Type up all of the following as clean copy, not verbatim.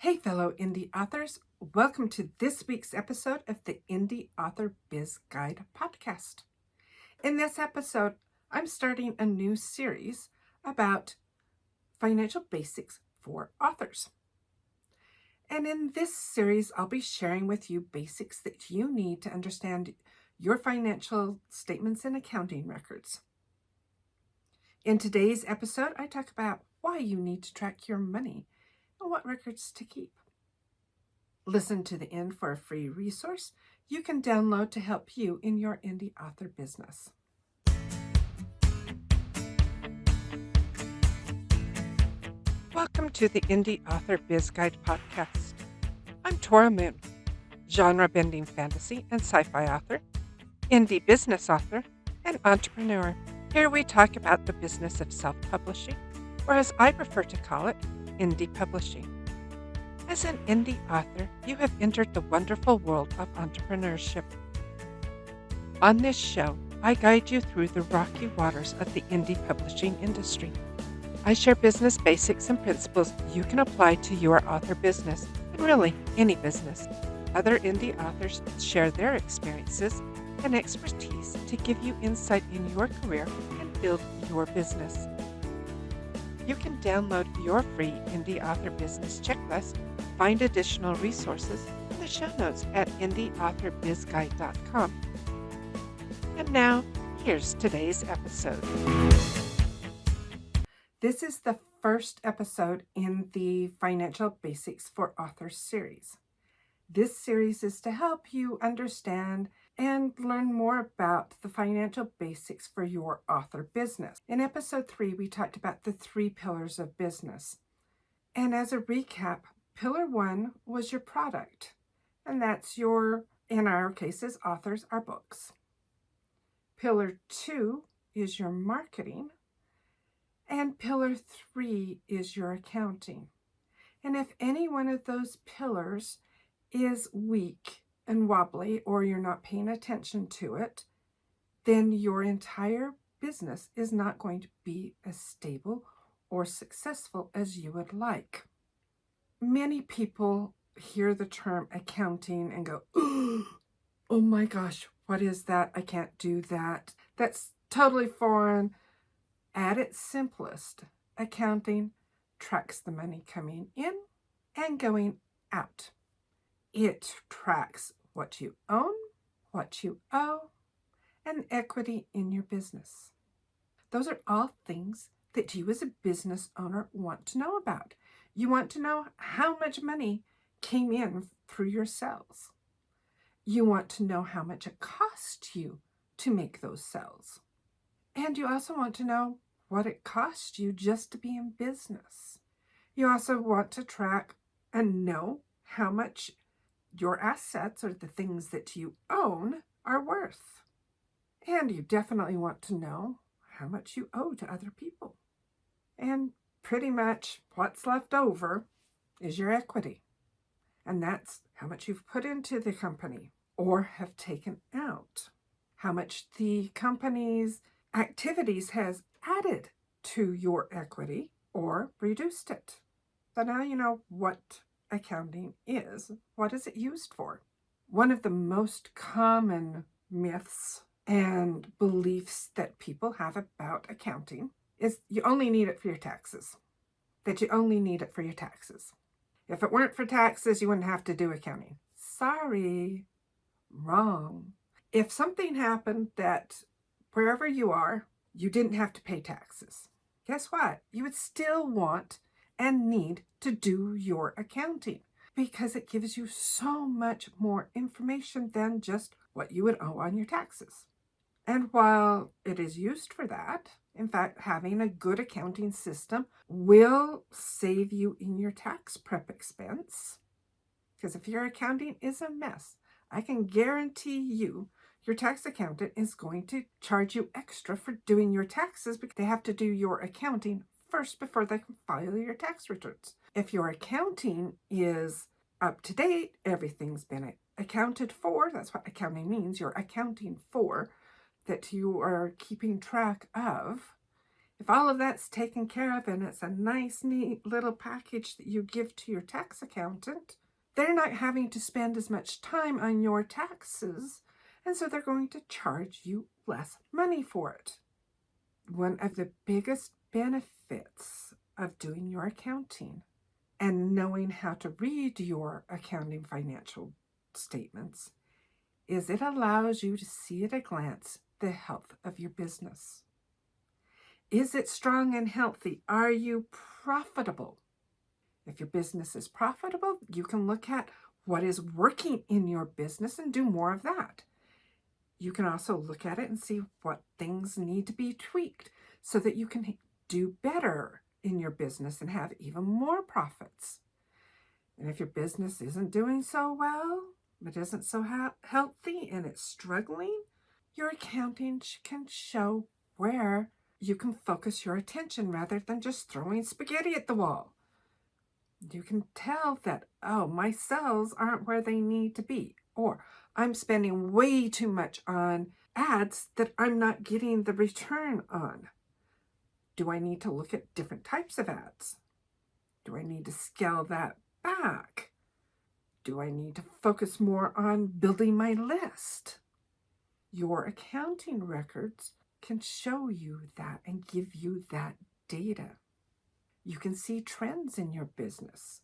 Hey, fellow indie authors. Welcome to this week's episode of the Indie Author Biz Guide podcast. In this episode, I'm starting a new series about financial basics for authors. And in this series, I'll be sharing with you basics that you need to understand your financial statements and accounting records. In today's episode, I talk about why you need to track your money and what records to keep. Listen to the end for a free resource you can download to help you in your indie author business. Welcome to the Indie Author Biz Guide podcast. I'm Tora Moon, genre-bending fantasy and sci-fi author, indie business author, and entrepreneur. Here we talk about the business of self-publishing, or as I prefer to call it, indie publishing. As an indie author, you have entered the wonderful world of entrepreneurship. On this show, I guide you through the rocky waters of the indie publishing industry. I share business basics and principles you can apply to your author business, and really any business. Other indie authors share their experiences and expertise to give you insight in your career and build your business. You can download your free indie author business checklist, find additional resources in the show notes at indieauthorbizguide.com. And now, here's today's episode. This is the first episode in the Financial Basics for Authors series. This series is to help you understand and learn more about the financial basics for your author business. In episode 3, we talked about the 3 pillars of business. And as a recap, pillar 1 was your product. And that's your, in our cases, authors, our books. Pillar 2 is your marketing. And pillar 3 is your accounting. And if any one of those pillars is weak and wobbly, or you're not paying attention to it, then your entire business is not going to be as stable or successful as you would like. Many people hear the term accounting and go, oh my gosh, what is that? I can't do that. That's totally foreign. At its simplest, accounting tracks the money coming in and going out. It tracks what you own, what you owe, and equity in your business. Those are all things that you as a business owner want to know about. You want to know how much money came in through your sales. You want to know how much it cost you to make those sales. And you also want to know what it cost you just to be in business. You also want to track and know how much your assets, or the things that you own, are worth. And you definitely want to know how much you owe to other people. And pretty much what's left over is your equity. And that's how much you've put into the company or have taken out. How much the company's activities has added to your equity or reduced it. So now you know what accounting is. What is it used for? One of the most common myths and beliefs that people have about accounting is you only need it for your taxes. That you only need it for your taxes. If it weren't for taxes, you wouldn't have to do accounting. Sorry, wrong. If something happened that wherever you are, you didn't have to pay taxes, guess what? You would still want and need to do your accounting because it gives you so much more information than just what you would owe on your taxes. And while it is used for that, in fact, having a good accounting system will save you in your tax prep expense. Because if your accounting is a mess, I can guarantee you your tax accountant is going to charge you extra for doing your taxes because they have to do your accounting first before they can file your tax returns. If your accounting is up to date, everything's been accounted for, that's what accounting means, you're accounting for, that you are keeping track of. If all of that's taken care of and it's a nice, neat little package that you give to your tax accountant, they're not having to spend as much time on your taxes, and so they're going to charge you less money for it. One of the biggest benefits of doing your accounting and knowing how to read your accounting financial statements is it allows you to see at a glance the health of your business. Is it strong and healthy? Are you profitable? If your business is profitable, you can look at what is working in your business and do more of that. You can also look at it and see what things need to be tweaked so that you can do better in your business and have even more profits. And if your business isn't doing so well, it isn't so healthy and it's struggling, your accounting can show where you can focus your attention rather than just throwing spaghetti at the wall. You can tell that, oh, my sales aren't where they need to be, or I'm spending way too much on ads that I'm not getting the return on. Do I need to look at different types of ads? Do I need to scale that back? Do I need to focus more on building my list? Your accounting records can show you that and give you that data. You can see trends in your business.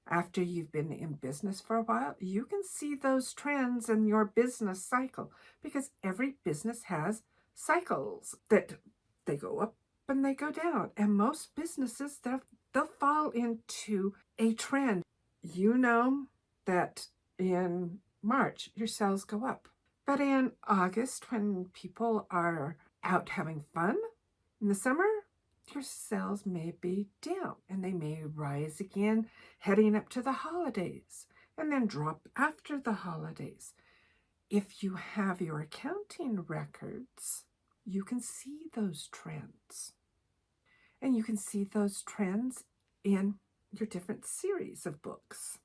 After you've been in business for a while, you can see those trends in your business cycle because every business has cycles that they go up and they go down. And most businesses, they'll fall into a trend. You know that in March, your sales go up. But in August, when people are out having fun in the summer, your sales may be down and they may rise again heading up to the holidays and then drop after the holidays. If you have your accounting records, you can see those trends. And you can see those trends in your different series of books.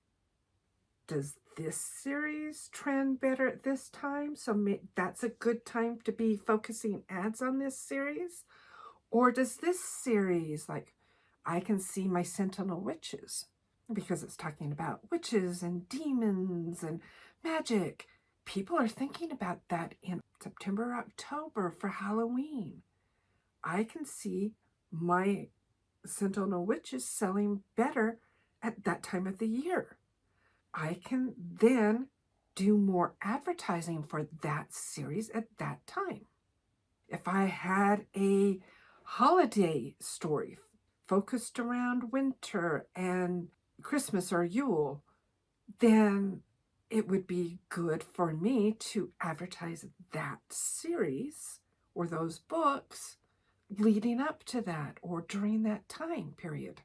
Does this series trend better at this time? So that's a good time to be focusing ads on this series. Or does this series, like I can see my Sentinel Witches, because it's talking about witches and demons and magic. People are thinking about that in September, October for Halloween. I can see my Sentinel Witches selling better at that time of the year. I can then do more advertising for that series at that time. If I had a holiday story focused around winter and Christmas or Yule, then it would be good for me to advertise that series or those books leading up to that or during that time period.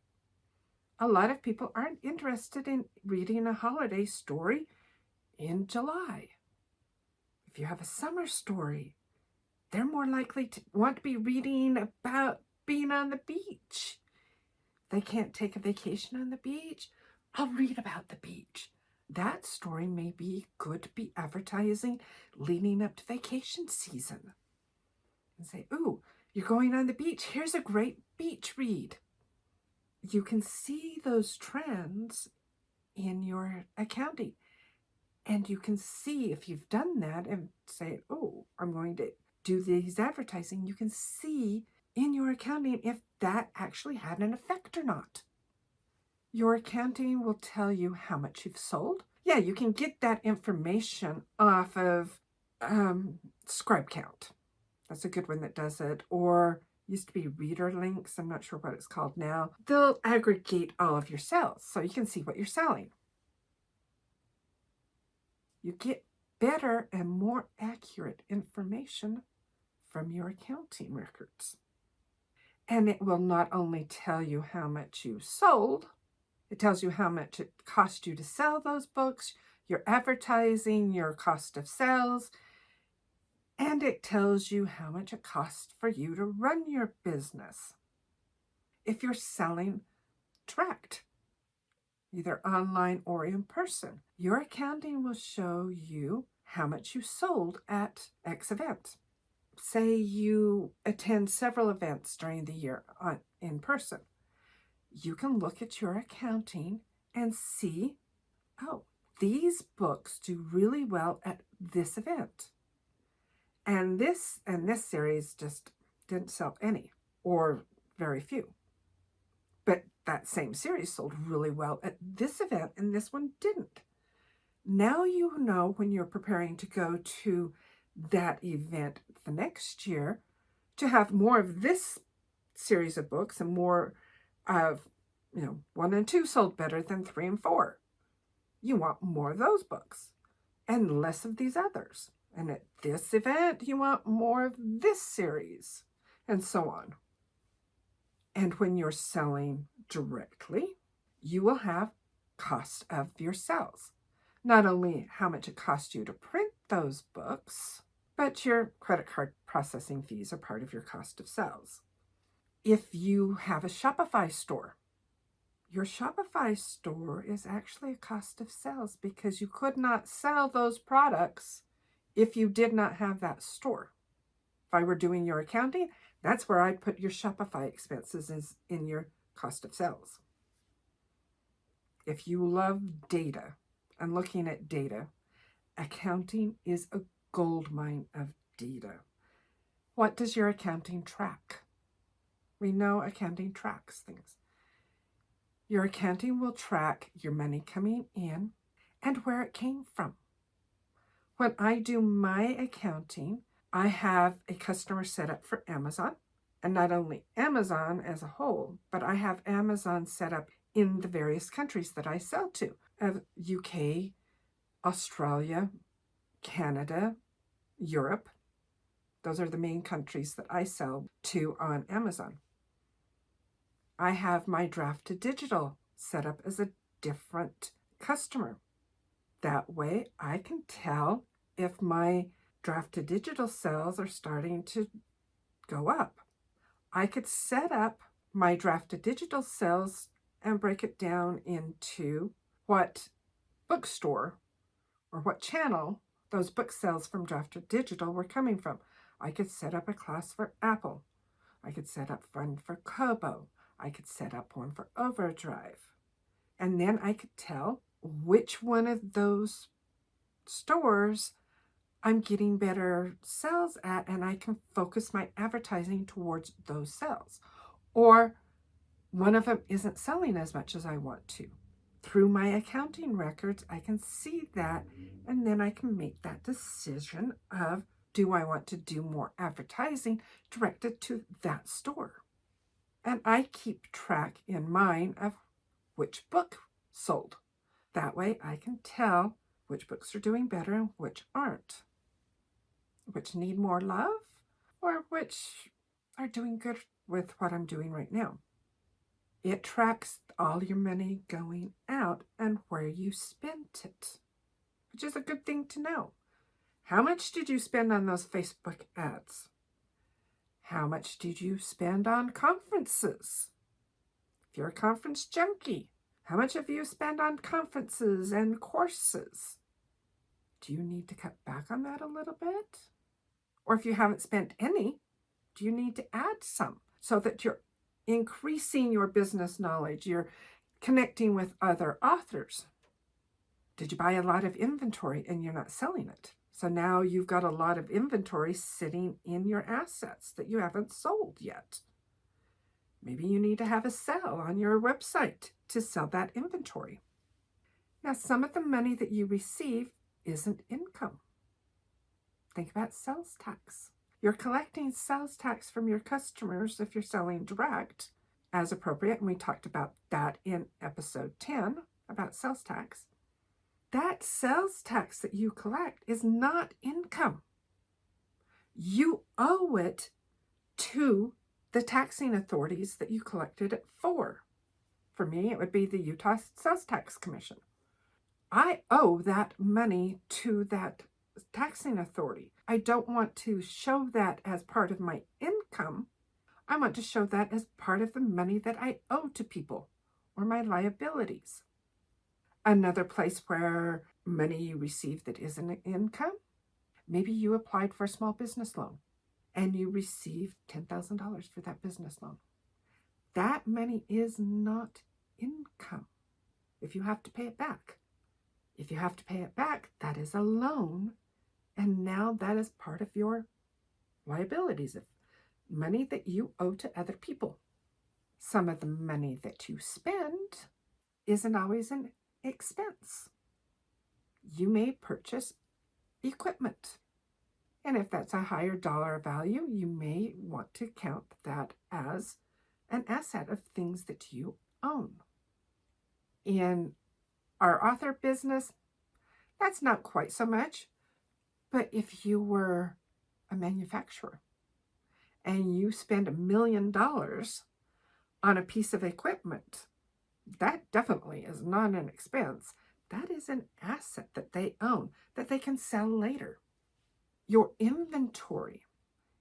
A lot of people aren't interested in reading a holiday story in July. If you have a summer story, they're more likely to want to be reading about being on the beach. They can't take a vacation on the beach. I'll read about the beach. That story may be good to be advertising leading up to vacation season. And say, ooh, you're going on the beach. Here's a great beach read. You can see those trends in your accounting. And you can see if you've done that and say, oh, I'm going to do these advertising. You can see in your accounting if that actually had an effect or not. Your accounting will tell you how much you've sold. Yeah, you can get that information off of Scribe Count. That's a good one that does it. Or used to be Reader Links. I'm not sure what it's called now. They'll aggregate all of your sales so you can see what you're selling. You get better and more accurate information from your accounting records. And it will not only tell you how much you sold, it tells you how much it cost you to sell those books, your advertising, your cost of sales, and it tells you how much it costs for you to run your business. If you're selling direct, either online or in person, your accounting will show you how much you sold at X event. say you attend several events during the year in person, you can look at your accounting and see, oh, these books do really well at this event. And this series just didn't sell any, or very few. But that same series sold really well at this event, and this one didn't. Now you know when you're preparing to go to that event the next year to have more of this series of books and more of, 1 and 2 sold better than 3 and 4. You want more of those books and less of these others. And at this event, you want more of this series, and so on. And when you're selling directly, you will have cost of your sales. Not only how much it costs you to print those books, but your credit card processing fees are part of your cost of sales. If you have a Shopify store, your Shopify store is actually a cost of sales because you could not sell those products if you did not have that store. If I were doing your accounting, that's where I'd put your Shopify expenses is in your cost of sales. If you love data and looking at data, accounting is a gold mine of data. What does your accounting track? We know accounting tracks things. Your accounting will track your money coming in and where it came from. When I do my accounting, I have a customer set up for Amazon, and not only Amazon as a whole, but I have Amazon set up in the various countries that I sell to, UK, Australia, Canada, Europe. Those are the main countries that I sell to on Amazon. I have my Draft to Digital set up as a different customer. That way I can tell if my Draft to Digital sales are starting to go up. I could set up my Draft to Digital sales and break it down into what bookstore or what channel those book sales from Draft to Digital were coming from. I could set up a class for Apple. I could set up one for Kobo. I could set up one for Overdrive. And then I could tell which one of those stores I'm getting better sales at, and I can focus my advertising towards those sales. Or one of them isn't selling as much as I want to. Through my accounting records, I can see that, and then I can make that decision of, do I want to do more advertising directed to that store? And I keep track in mine of which book sold. That way I can tell which books are doing better and which aren't. Which need more love or which are doing good with what I'm doing right now. It tracks all your money going out and where you spent it, which is a good thing to know. How much did you spend on those Facebook ads? How much did you spend on conferences? If you're a conference junkie, how much have you spent on conferences and courses? Do you need to cut back on that a little bit? Or if you haven't spent any, do you need to add some so that you're increasing your business knowledge, you're connecting with other authors? Did you buy a lot of inventory and you're not selling it? So now you've got a lot of inventory sitting in your assets that you haven't sold yet. Maybe you need to have a sale on your website to sell that inventory. Now, some of the money that you receive isn't income. Think about sales tax. You're collecting sales tax from your customers if you're selling direct as appropriate, and we talked about that in episode 10 about sales tax. That sales tax that you collect is not income. You owe it to the taxing authorities that you collected it for. For me, it would be the Utah Sales Tax Commission. I owe that money to that taxing authority. I don't want to show that as part of my income. I want to show that as part of the money that I owe to people or my liabilities. Another place where money you receive that isn't income, maybe you applied for a small business loan and you receive $10,000 for that business loan. That money is not income if you have to pay it back. If you have to pay it back, that is a loan, and now that is part of your liabilities, of money that you owe to other people. Some of the money that you spend isn't always an expense. You may purchase equipment, and if that's a higher dollar value, you may want to count that as an asset of things that you own. In our author business, that's not quite so much, but if you were a manufacturer and you spend $1 million on a piece of equipment, that definitely is not an expense. That is an asset that they own, that they can sell later. Your inventory,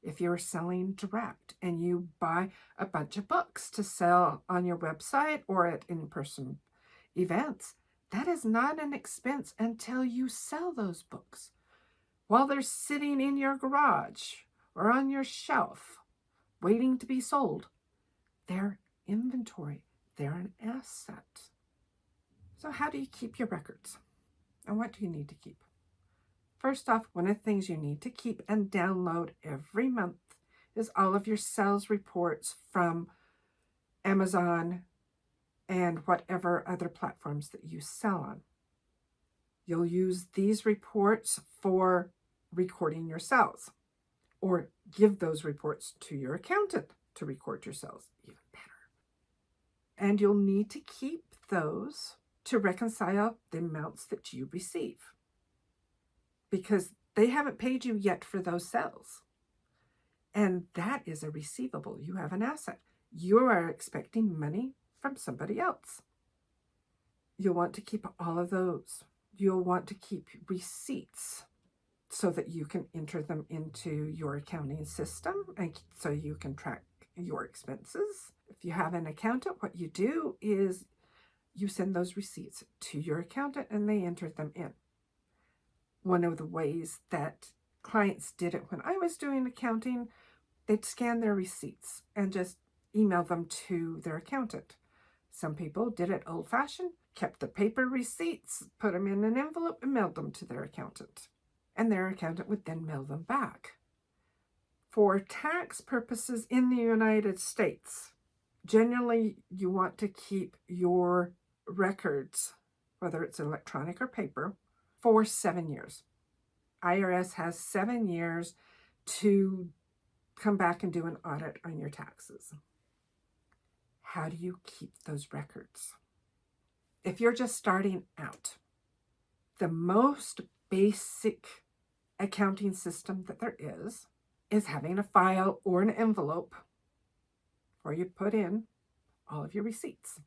if you're selling direct and you buy a bunch of books to sell on your website or at in-person events, that is not an expense until you sell those books. While they're sitting in your garage or on your shelf, waiting to be sold, they're inventory. They're an asset. So how do you keep your records? And what do you need to keep? First off, one of the things you need to keep and download every month is all of your sales reports from Amazon and whatever other platforms that you sell on. You'll use these reports for recording your sales, or give those reports to your accountant to record your sales, even better. And you'll need to keep those to reconcile the amounts that you receive, because they haven't paid you yet for those sales. And that is a receivable. You have an asset. You are expecting money from somebody else. You'll want to keep all of those. You'll want to keep receipts so that you can enter them into your accounting system and so you can track your expenses. If you have an accountant, what you do is you send those receipts to your accountant and they enter them in. One of the ways that clients did it when I was doing accounting, they'd scan their receipts and just email them to their accountant. Some people did it old-fashioned, kept the paper receipts, put them in an envelope, and mailed them to their accountant. And their accountant would then mail them back. For tax purposes in the United States, generally you want to keep your records, whether it's electronic or paper, for 7 years. IRS has 7 years to come back and do an audit on your taxes. How do you keep those records? If you're just starting out, the most basic accounting system that there is having a file or an envelope where you put in all of your receipts.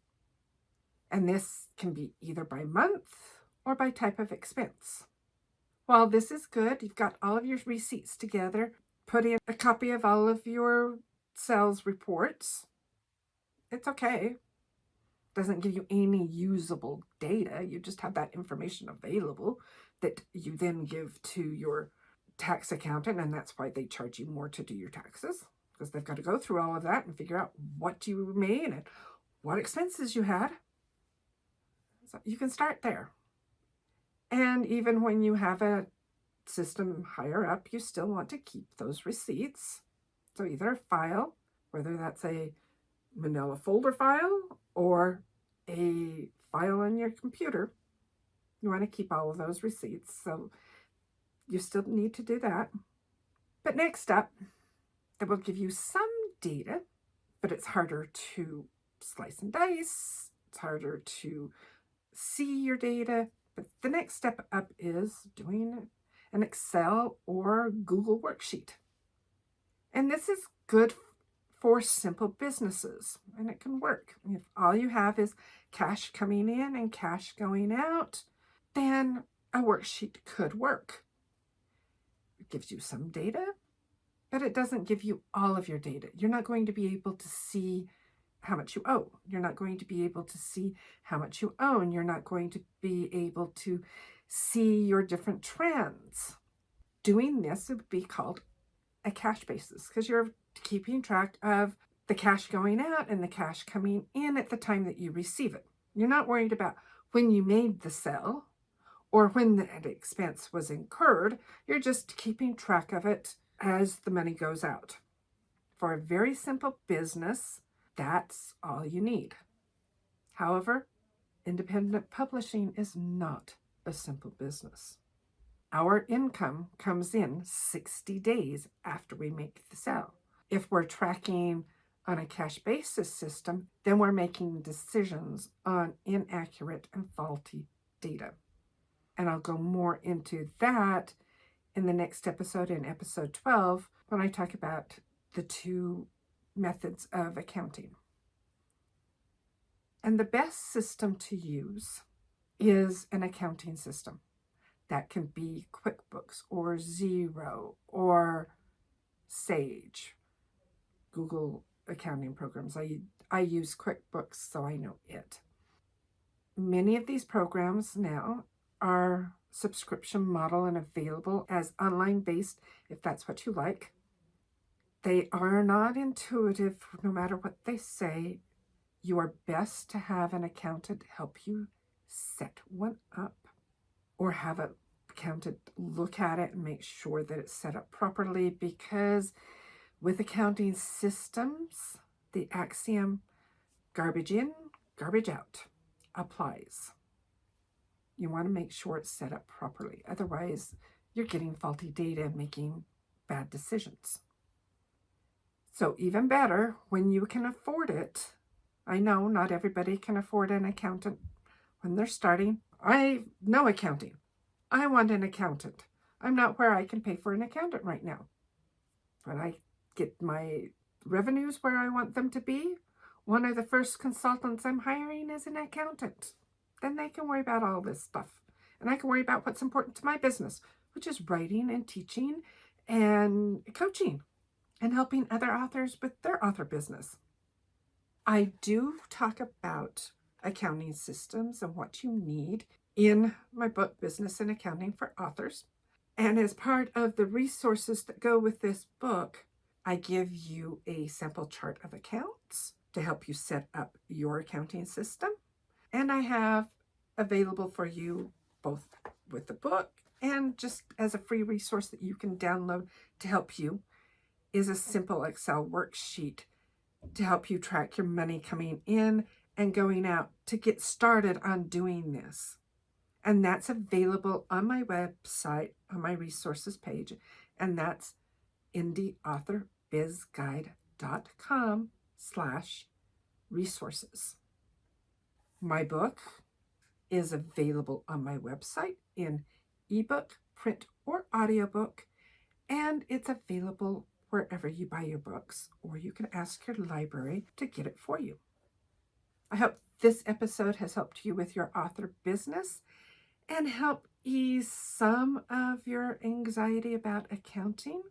And this can be either by month or by type of expense. While this is good, you've got all of your receipts together, put in a copy of all of your sales reports. It's okay. Doesn't give you any usable data. You just have that information available that you then give to your tax accountant, and that's why they charge you more to do your taxes, because they've got to go through all of that and figure out what you made and what expenses you had. So you can start there. And even when you have a system higher up, you still want to keep those receipts. So either a file, whether that's a manila folder file or a file on your computer, you want to keep all of those receipts. So you still need to do that. But next up, it will give you some data, but it's harder to slice and dice. It's harder to see your data. But the next step up is doing an Excel or Google worksheet. And this is good for simple businesses, and it can work. If all you have is cash coming in and cash going out, then a worksheet could work. It gives you some data, but it doesn't give you all of your data. You're not going to be able to see how much you owe. You're not going to be able to see how much you own. You're not going to be able to see your different trends. Doing this would be called a cash basis because you're keeping track of the cash going out and the cash coming in at the time that you receive it. You're not worried about when you made the sale or when the expense was incurred. You're just keeping track of it as the money goes out. For a very simple business, that's all you need. However, independent publishing is not a simple business. Our income comes in 60 days after we make the sale. If we're tracking on a cash basis system, then we're making decisions on inaccurate and faulty data. And I'll go more into that in the next episode, in episode 12, when I talk about the two methods of accounting. And the best system to use is an accounting system. That can be QuickBooks or Xero or Sage, Google accounting programs. I use QuickBooks, so I know it. Many of these programs now are subscription model and available as online based if that's what you like. They are not intuitive no matter what they say. You are best to have an accountant help you set one up or have an accountant look at it and make sure that it's set up properly, because with accounting systems, the axiom garbage in, garbage out applies. You want to make sure it's set up properly. Otherwise, you're getting faulty data and making bad decisions. So even better, when you can afford it. I know not everybody can afford an accountant when they're starting. I know accounting. I want an accountant. I'm not where I can pay for an accountant right now. When I get my revenues where I want them to be, one of the first consultants I'm hiring is an accountant. Then they can worry about all this stuff. And I can worry about what's important to my business, which is writing and teaching and coaching and helping other authors with their author business. I do talk about accounting systems and what you need in my book, Business and Accounting for Authors. And as part of the resources that go with this book, I give you a sample chart of accounts to help you set up your accounting system. And I have available for you both with the book and just as a free resource that you can download to help you is a simple Excel worksheet to help you track your money coming in and going out to get started on doing this. And that's available on my website, on my resources page, and that's indieauthоrbizguide.com/resources. My book is available on my website in ebook, print, or audiobook, and it's available wherever you buy your books, or you can ask your library to get it for you. I hope this episode has helped you with your author business and help ease some of your anxiety about accounting.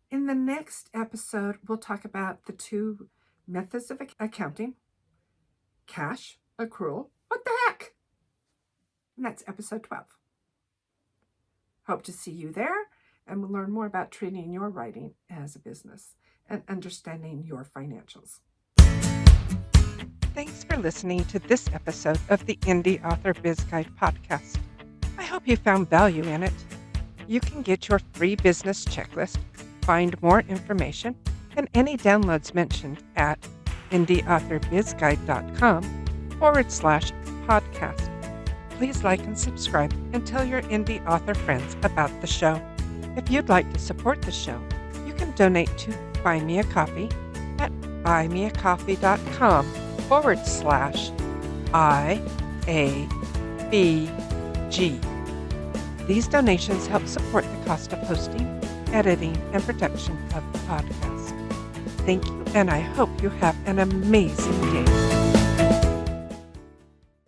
In the next episode, we'll talk about the two methods of accounting: cash, accrual. What the heck? And that's episode 12. Hope to see you there, and we'll learn more about treating your writing as a business and understanding your financials. Thanks for listening to this episode of the Indie Author Biz Guide podcast. I hope you found value in it. You can get your free business checklist, find more information, and any downloads mentioned at indieauthоrbizguide.com/podcast. Please like and subscribe and tell your indie author friends about the show. If you'd like to support the show, you can donate to Buy Me a Coffee at buymeacoffee.com/IABG. These donations help support the cost of hosting, editing, and production of the podcast. Thank you, and I hope you have an amazing day.